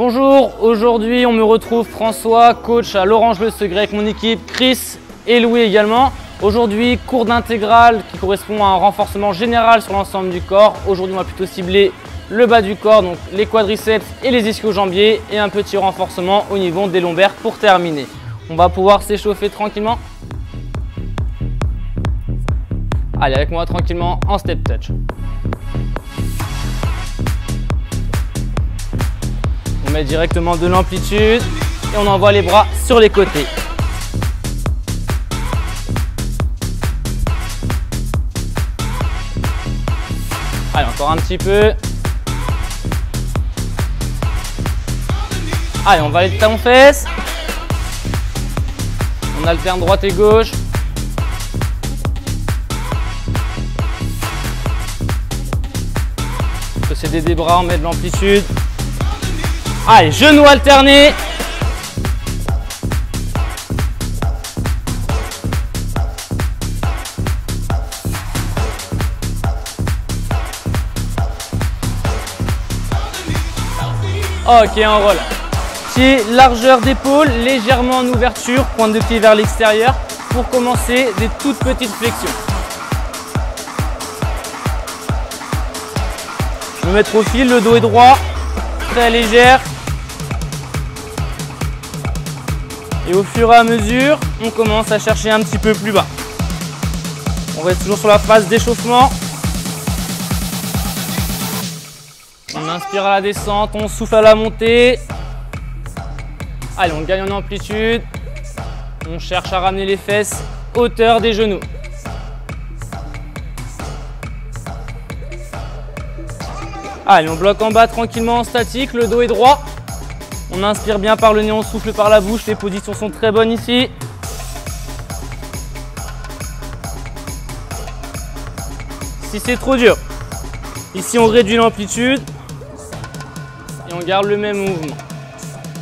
Bonjour, aujourd'hui on me retrouve François, coach à l'Orange Bleu Segré avec mon équipe, Chris et Louis également. Aujourd'hui, cours d'intégrale qui correspond à un renforcement général sur l'ensemble du corps. Aujourd'hui, on va plutôt cibler le bas du corps, donc les quadriceps et les ischio-jambiers et un petit renforcement au niveau des lombaires pour terminer. On va pouvoir s'échauffer tranquillement. Allez, avec moi tranquillement en step touch. On met directement de l'amplitude et on envoie les bras sur les côtés. Allez, encore un petit peu. Allez, on va aller de talons-fesses. On alterne droite et gauche. Procéder des bras, on met de l'amplitude. Allez, genoux alternés. Ok, on roule. Pied, largeur d'épaule, légèrement en ouverture, pointe de pied vers l'extérieur pour commencer des toutes petites flexions. Je me mets au fil, le dos est droit, très légère. Et au fur et à mesure, on commence à chercher un petit peu plus bas. On reste toujours sur la phase d'échauffement. On inspire à la descente, on souffle à la montée. Allez, on gagne en amplitude. On cherche à ramener les fesses hauteur des genoux. Allez, on bloque en bas tranquillement en statique, le dos est droit. On inspire bien par le nez, on souffle par la bouche. Les positions sont très bonnes ici. Si c'est trop dur, ici on réduit l'amplitude et on garde le même mouvement.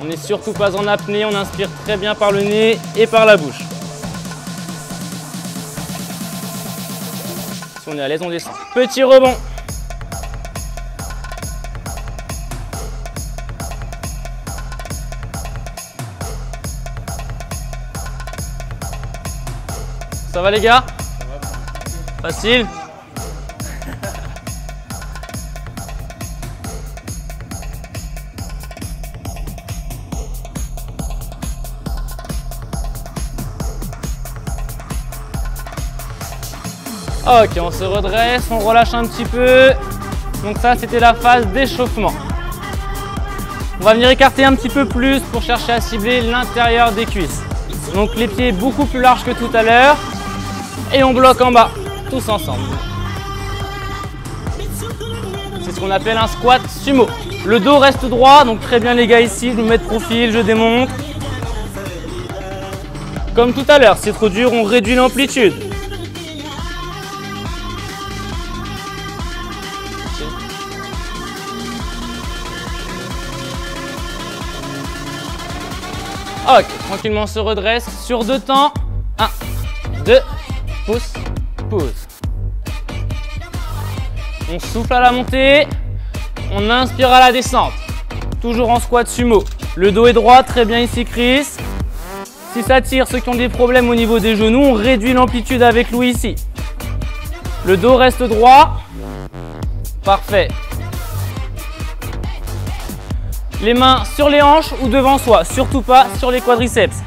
On n'est surtout pas en apnée, on inspire très bien par le nez et par la bouche. Si on est à l'aise, on descend. Petit rebond. Ça va les gars? Facile? Ok, on se redresse, on relâche un petit peu. Donc ça, c'était la phase d'échauffement. On va venir écarter un petit peu plus pour chercher à cibler l'intérieur des cuisses. Donc les pieds beaucoup plus larges que tout à l'heure. Et on bloque en bas, tous ensemble. C'est ce qu'on appelle un squat sumo. Le dos reste droit, donc très bien les gars ici. Je me mets de profil, je démonte. Comme tout à l'heure, si c'est trop dur, on réduit l'amplitude. Ok, tranquillement on se redresse sur 2 temps. 1, 2, pouce, pouce. On souffle à la montée. On inspire à la descente. Toujours en squat sumo. Le dos est droit, très bien ici Chris. Si ça tire, ceux qui ont des problèmes au niveau des genoux, on réduit l'amplitude avec Louis ici. Le dos reste droit. Parfait. Les mains sur les hanches ou devant soi, surtout pas sur les quadriceps.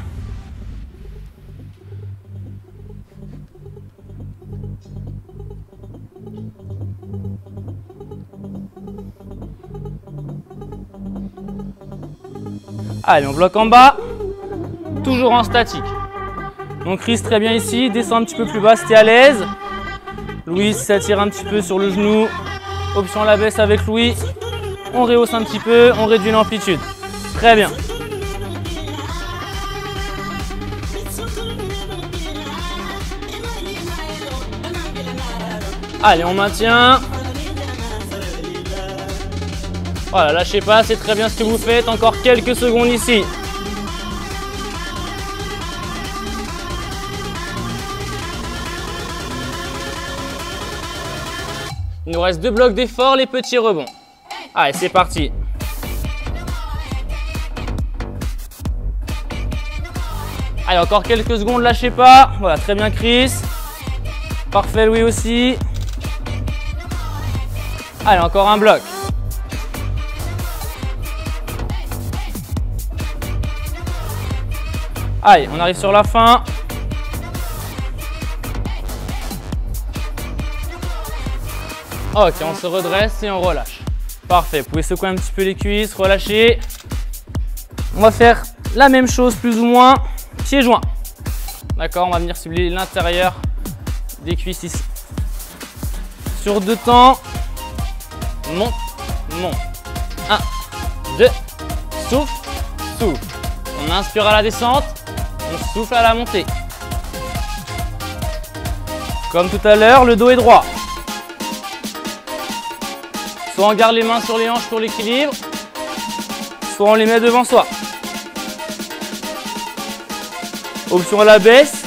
Allez, on bloque en bas, toujours en statique. Donc Chris très bien ici, descend un petit peu plus bas si tu es à l'aise. Louis s'attire un petit peu sur le genou, option à la baisse avec Louis. On rehausse un petit peu, on réduit l'amplitude. Très bien. Allez, on maintient. Voilà, lâchez pas, c'est très bien ce que vous faites. Encore quelques secondes ici. Il nous reste 2 blocs d'effort, les petits rebonds. Allez, c'est parti. Allez, encore quelques secondes, lâchez pas. Voilà, très bien Chris. Parfait Louis aussi. Allez, encore un bloc. Allez, on arrive sur la fin. Ok, on se redresse et on relâche. Parfait, vous pouvez secouer un petit peu les cuisses, relâcher. On va faire la même chose plus ou moins, pieds joints. D'accord, on va venir cibler l'intérieur des cuisses ici. Sur 2 temps, monte, monte. 1, 2, souffle, souffle. On inspire à la descente, on souffle à la montée. Comme tout à l'heure, le dos est droit. Soit on garde les mains sur les hanches pour l'équilibre, soit on les met devant soi. Option à la baisse,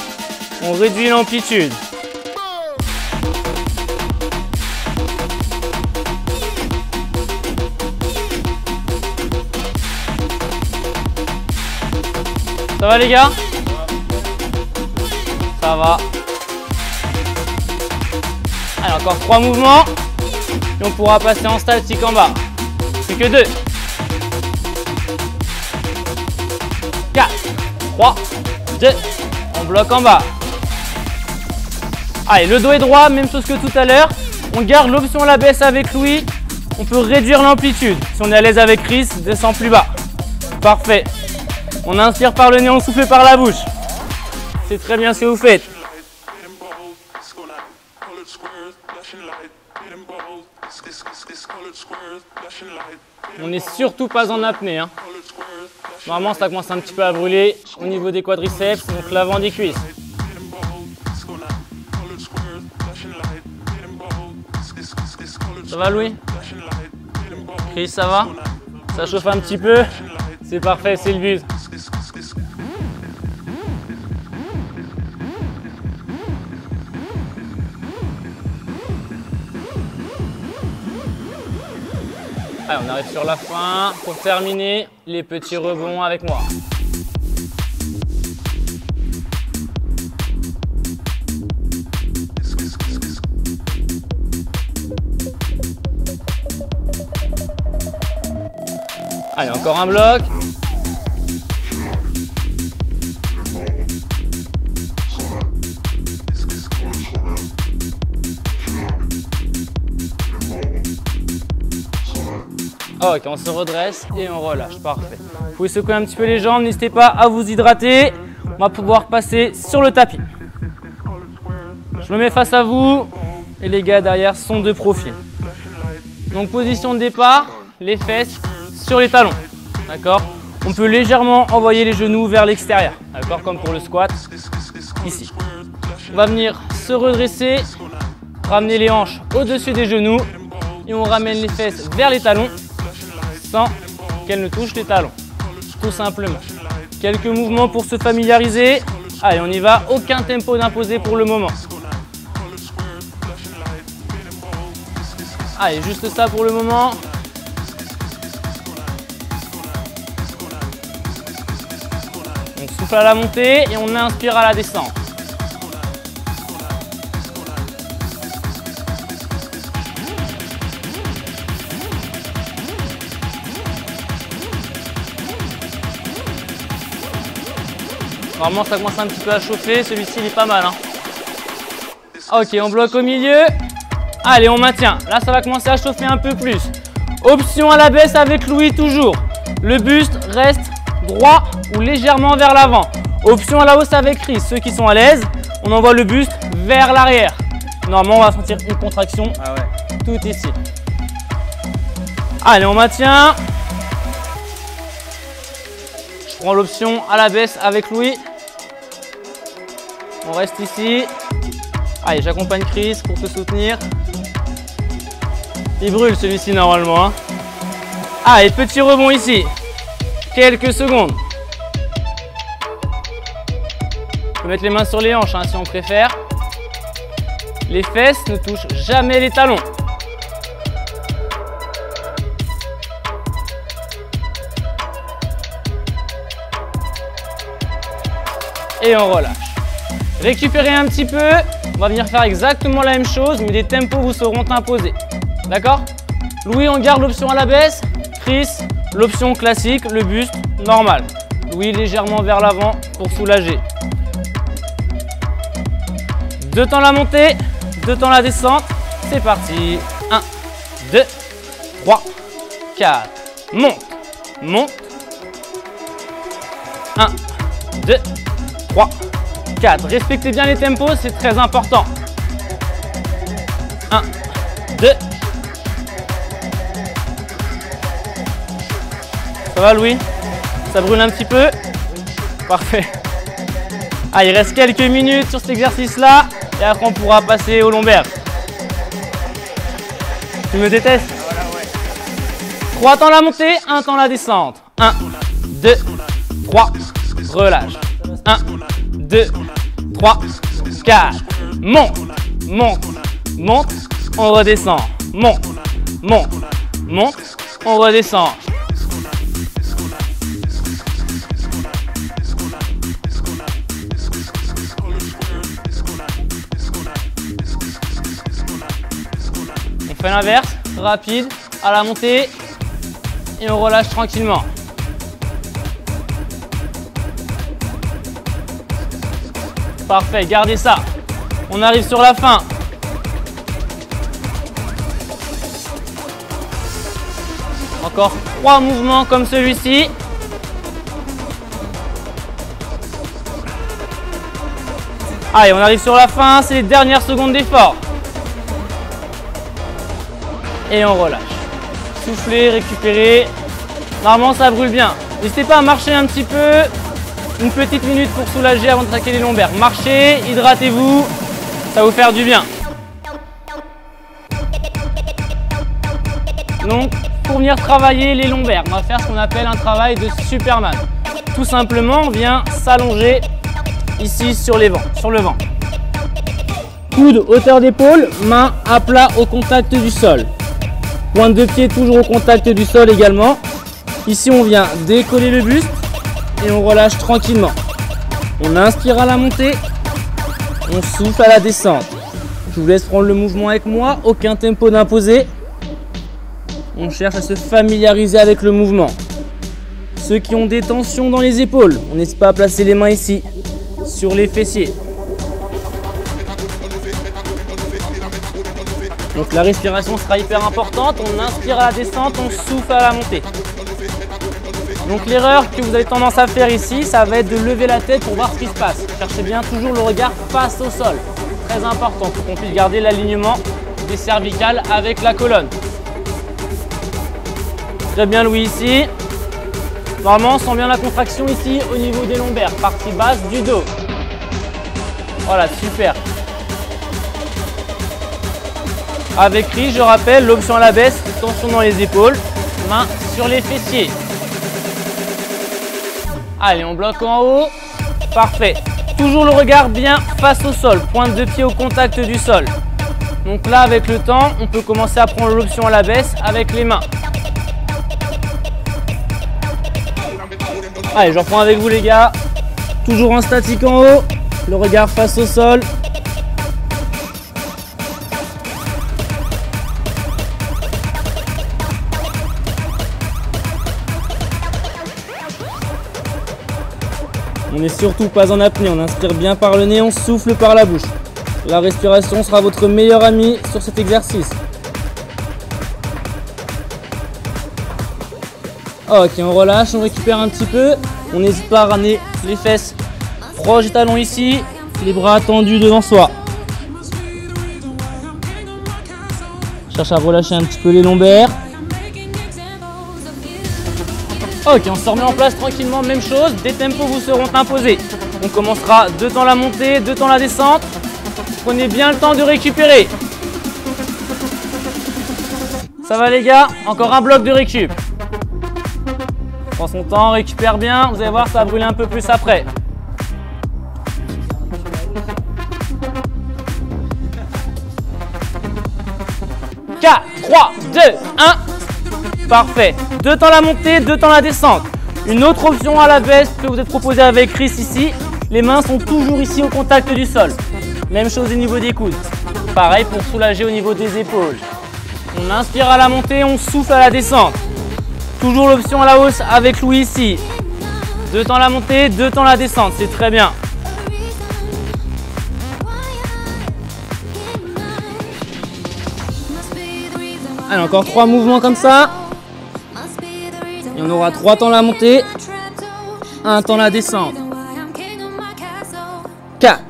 on réduit l'amplitude. Ça va les gars? Ça va. Allez, encore 3 mouvements. Et on pourra passer en statique en bas. C'est que 2. 4, 3, 2. On bloque en bas. Allez, le dos est droit, même chose que tout à l'heure. On garde l'option à la baisse avec Louis. On peut réduire l'amplitude. Si on est à l'aise avec Chris, descend plus bas. Parfait. On inspire par le nez, on souffle par la bouche. C'est très bien ce que vous faites. On n'est surtout pas en apnée. Hein. Normalement, ça commence un petit peu à brûler au niveau des quadriceps, donc l'avant des cuisses. Ça va Louis? Chris, ça va? Ça chauffe un petit peu? C'est parfait, c'est le but. Allez, on arrive sur la fin. Pour terminer, les petits rebonds avec moi. Allez, encore un bloc. Ok, on se redresse et on relâche, parfait. Vous pouvez secouer un petit peu les jambes, n'hésitez pas à vous hydrater. On va pouvoir passer sur le tapis. Je me mets face à vous et les gars derrière sont de profil. Donc position de départ, les fesses sur les talons, d'accord? On peut légèrement envoyer les genoux vers l'extérieur, d'accord? Comme pour le squat, ici. On va venir se redresser, ramener les hanches au-dessus des genoux et on ramène les fesses vers les talons sans qu'elles ne touchent les talons, tout simplement. Quelques mouvements pour se familiariser. Allez, on y va, aucun tempo d'imposer pour le moment. Allez, juste ça pour le moment. On souffle à la montée et on inspire à la descente. Normalement, ça commence un petit peu à chauffer. Celui-ci, il est pas mal. Hein. Ok, on bloque au milieu. Allez, on maintient. Là, ça va commencer à chauffer un peu plus. Option à la baisse avec Louis toujours. Le buste reste droit ou légèrement vers l'avant. Option à la hausse avec Chris. Ceux qui sont à l'aise, on envoie le buste vers l'arrière. Normalement, on va sentir une contraction tout ici. Allez, on maintient. Je prends l'option à la baisse avec Louis. On reste ici. Allez, j'accompagne Chris pour te soutenir. Il brûle celui-ci normalement. Hein. Allez, petit rebond ici. Quelques secondes. On peut mettre les mains sur les hanches hein, si on préfère. Les fesses ne touchent jamais les talons. et on relâche. Récupérez un petit peu. On va venir faire exactement la même chose, mais des tempos vous seront imposés. D'accord? Louis, on garde l'option à la baisse. Chris, l'option classique, le buste normal. Louis, légèrement vers l'avant pour soulager. 2 temps la montée, 2 temps la descente. C'est parti. 1, 2, 3, 4. Monte, monte. 1, 2, 3, 4. Respectez bien les tempos, c'est très important. 1, 2. Ça va, Louis? Ça brûle un petit peu? Parfait. Ah, il reste quelques minutes sur cet exercice-là et après on pourra passer au lombaire. Tu me détestes? 3 temps la montée, 1 temps la descente. 1, 2, 3, relâche. 1, 2, 3, 4. Monte, monte, monte, on redescend. Monte, monte, monte, on redescend. On fait l'inverse, rapide, à la montée et on relâche tranquillement. Parfait, gardez ça. On arrive sur la fin. Encore 3 mouvements comme celui-ci. Allez, on arrive sur la fin, c'est les dernières secondes d'effort. Et on relâche. Soufflez, récupérez. Normalement, ça brûle bien. N'hésitez pas à marcher un petit peu. Une petite minute pour soulager avant de traquer les lombaires. Marchez, hydratez-vous. Ça va vous faire du bien. Donc, pour venir travailler les lombaires, on va faire ce qu'on appelle un travail de Superman. Tout simplement, on vient s'allonger ici sur le vent. Coude, hauteur d'épaule, main à plat au contact du sol. Pointe de pied toujours au contact du sol également. Ici, on vient décoller le buste et on relâche tranquillement. On inspire à la montée, on souffle à la descente. Je vous laisse prendre le mouvement avec moi, aucun tempo d'imposer. On cherche à se familiariser avec le mouvement. Ceux qui ont des tensions dans les épaules, on n'hésite pas à placer les mains ici, sur les fessiers. Donc la respiration sera hyper importante, on inspire à la descente, on souffle à la montée. Donc l'erreur que vous avez tendance à faire ici, ça va être de lever la tête pour voir ce qui se passe. Cherchez bien toujours le regard face au sol. Très important pour qu'on puisse garder l'alignement des cervicales avec la colonne. Très bien Louis ici. Normalement on sent bien la contraction ici au niveau des lombaires, partie basse du dos. Voilà, super. Avec Chris, je rappelle, l'option à la baisse, tension dans les épaules, main sur les fessiers. Allez, on bloque en haut. Parfait. Toujours le regard bien face au sol, pointe de pied au contact du sol. Donc là, avec le temps, on peut commencer à prendre l'option à la baisse avec les mains. Allez, je reprends avec vous les gars. Toujours en statique en haut, le regard face au sol. On n'est surtout pas en apnée, on inspire bien par le nez, on souffle par la bouche. La respiration sera votre meilleur ami sur cet exercice. Ok, on relâche, on récupère un petit peu. On n'hésite pas à ramener les fesses proches des talons ici, les bras tendus devant soi. Cherche à relâcher un petit peu les lombaires. Ok, on se remet en place tranquillement, même chose, des tempos vous seront imposés. On commencera 2 temps la montée, 2 temps la descente. Prenez bien le temps de récupérer. Ça va les gars? Encore un bloc de récup. Prends son temps, récupère bien, vous allez voir, ça va brûler un peu plus après. « 4, 3, 2, 1 ». Parfait. 2 temps la montée, 2 temps la descente. Une autre option à la baisse peut vous être proposée avec Chris ici. Les mains sont toujours ici au contact du sol. Même chose au niveau des coudes. Pareil pour soulager au niveau des épaules. On inspire à la montée, on souffle à la descente. Toujours l'option à la hausse avec Louis ici. 2 temps la montée, 2 temps la descente, c'est très bien. Allez, encore 3 mouvements comme ça. Et on aura 3 temps la montée, 1 temps la descente. 4,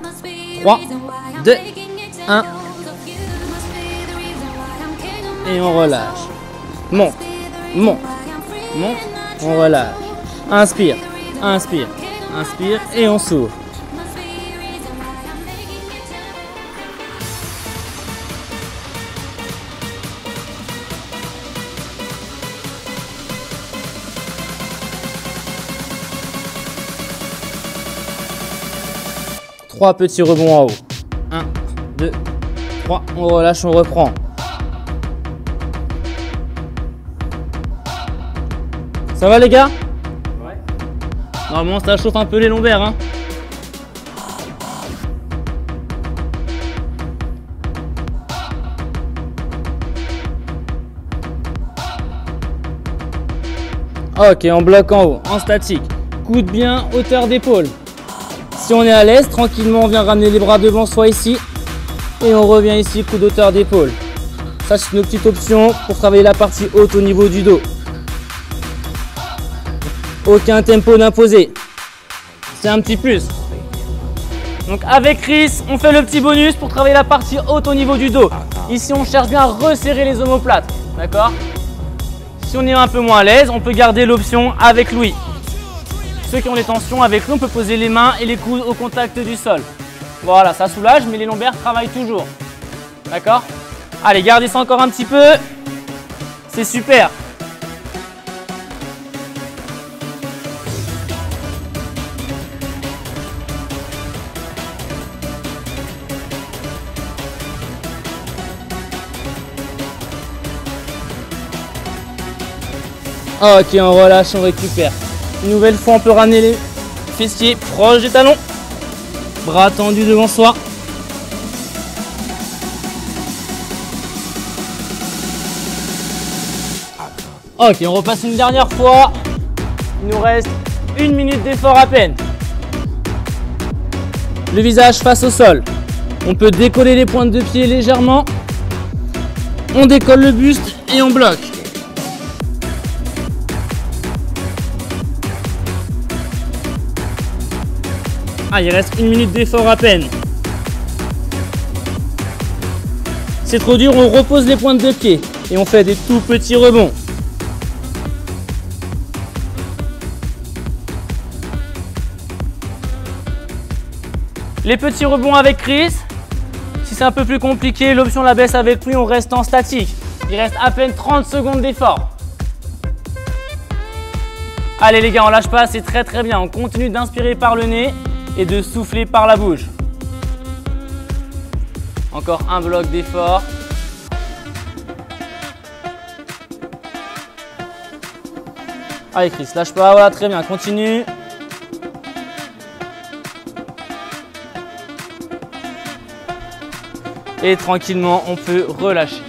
3, 2, 1. Et on relâche. Monte, monte, monte, on relâche. Inspire, inspire, inspire et on s'ouvre. Trois petits rebonds en haut. 1, 2, 3. On relâche, on reprend. Ça va les gars? Ouais. Normalement ça chauffe un peu les lombaires. Hein. Ok, on bloque en haut, en statique. Coude bien, hauteur d'épaule. Si on est à l'aise, tranquillement on vient ramener les bras devant soi ici. Et on revient ici, coude hauteur d'épaule. Ça c'est une petite option pour travailler la partie haute au niveau du dos. Aucun tempo d'imposer. C'est un petit plus. Donc avec Chris, on fait le petit bonus pour travailler la partie haute au niveau du dos. Ici, on cherche bien à resserrer les omoplates. D'accord? Si on est un peu moins à l'aise, on peut garder l'option avec Louis. Ceux qui ont des tensions, avec Louis, on peut poser les mains et les coudes au contact du sol. Voilà, ça soulage, mais les lombaires travaillent toujours. D'accord? Allez, gardez ça encore un petit peu. C'est super. Ok, on relâche, on récupère. Une nouvelle fois, on peut ramener les fessiers proches des talons. Bras tendus devant soi. Ok, on repasse une dernière fois. Il nous reste 1 minute d'effort à peine. Le visage face au sol. On peut décoller les pointes de pied légèrement. On décolle le buste et on bloque. Ah, il reste 1 minute d'effort à peine. C'est trop dur, on repose les pointes de pied et on fait des tout petits rebonds. Les petits rebonds avec Chris. Si c'est un peu plus compliqué, l'option la baisse avec lui, on reste en statique. Il reste à peine 30 secondes d'effort. Allez les gars, on lâche pas, c'est très très bien. On continue d'inspirer par le nez et de souffler par la bouche. Encore un bloc d'effort. Allez Chris, lâche pas, voilà, très bien, continue. Et tranquillement, on peut relâcher.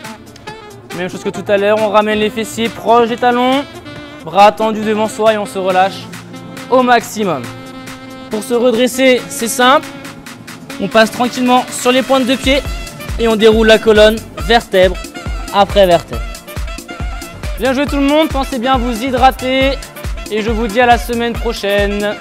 Même chose que tout à l'heure, on ramène les fessiers proches des talons, bras tendus devant soi et on se relâche au maximum. Pour se redresser, c'est simple. On passe tranquillement sur les pointes de pied et on déroule la colonne vertèbre après vertèbre. Bien joué tout le monde, pensez bien à vous hydrater et je vous dis à la semaine prochaine.